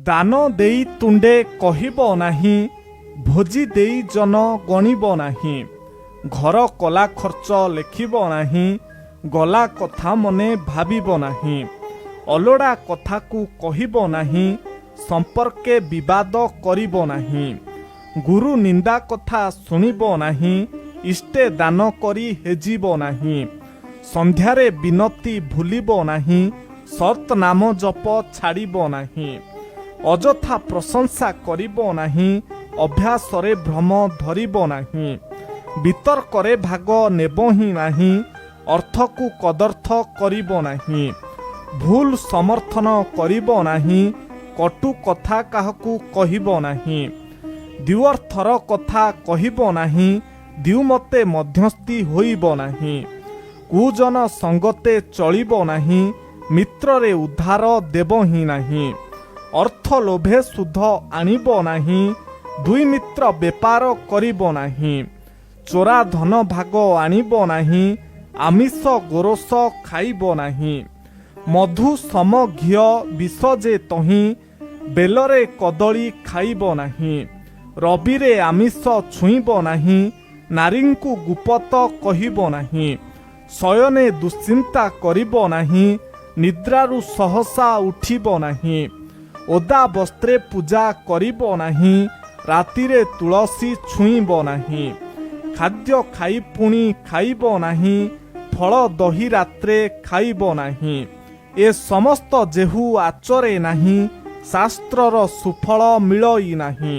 ଦାନ ଦେଇ ତୁଣ୍ଡେ କହିବ ନାହିଁ, ଭୋଜି ଦେଇ ଜନ ଗଣିବ ନାହିଁ। ଘର କଲା ଖର୍ଚ୍ଚ ଲେଖିବ ନାହିଁ, ଗଲା କଥା ମନେ ଭାବିବ ନାହିଁ। ଅଲୋଡ଼ା କଥାକୁ କହିବ ନାହିଁ, ସମ୍ପର୍କେ ବିବାଦ କରିବ ନାହିଁ। ଗୁରୁ ନିନ୍ଦା କଥା ଶୁଣିବ ନାହିଁ, ଇଷ୍ଟେ ଦାନ କରି ହେଜିବ ନାହିଁ। ସନ୍ଧ୍ୟାରେ ବିନତି ଭୁଲିବ ନାହିଁ, ସତ୍ ନାମ ଜପ ଛାଡ଼ିବ ନାହିଁ। ଅଯଥା ପ୍ରଶଂସା କରିବ ନାହିଁ, ଅଭ୍ୟାସରେ ଭ୍ରମ ଧରିବ ନାହିଁ। ବିତର୍କରେ ଭାଗ ନେବ ହିଁ ନାହିଁ, ଅର୍ଥକୁ କଦର୍ଥ କରିବ ନାହିଁ। ଭୁଲ ସମର୍ଥନ କରିବ ନାହିଁ, କଟୁ କଥା କାହାକୁ କହିବ ନାହିଁ। ଦ୍ୱିଅର୍ଥର କଥା କହିବ ନାହିଁ, ଦ୍ୱିମତେ ମଧ୍ୟସ୍ଥି ହୋଇବ ନାହିଁ। କୁଜନ ସଙ୍ଗତେ ଚଳିବ ନାହିଁ, ମିତ୍ରରେ ଉଦ୍ଧାର ଦେବ ହିଁ ନାହିଁ। ଅର୍ଥ ଲୋଭେ ସୁଧ ଆଣିବ ନାହିଁ, ଦୁଇ ମିତ୍ର ବେପାର କରିବ ନାହିଁ। ଚୋରା ଧନ ଭାଗ ଆଣିବ ନାହିଁ, ଆମିଷ ଗୋରସ ଖାଇବ ନାହିଁ। ମଧୁ ସମ ଘିଅ ବିଷ ଯେ ତହିଁ, ବେଲରେ କଦଳୀ ଖାଇବ ନାହିଁ। ରବିରେ ଆମିଷ ଛୁଇଁବ ନାହିଁ, ନାରୀଙ୍କୁ ଗୁପତ କହିବ ନାହିଁ। ଶୟନେ ଦୁଶ୍ଚିନ୍ତା କରିବ ନାହିଁ, ନିଦ୍ରାରୁ ସହସା ଉଠିବ ନାହିଁ। ଓଦା ବସ୍ତ୍ରେ ପୂଜା କରିବ ନାହିଁ, ରାତିରେ ତୁଳସୀ ଛୁଇଁବ ନାହିଁ। ଖାଦ୍ୟ ଖାଇ ପୁଣି ଖାଇବ ନାହିଁ, ଫଳ ଦହି ରାତ୍ରେ ଖାଇବ ନାହିଁ। ଏ ସମସ୍ତ ଯେହୁ ଆଚରେ ନାହିଁ, ଶାସ୍ତ୍ରର ସୁଫଳ ମିଳଇ ନାହିଁ।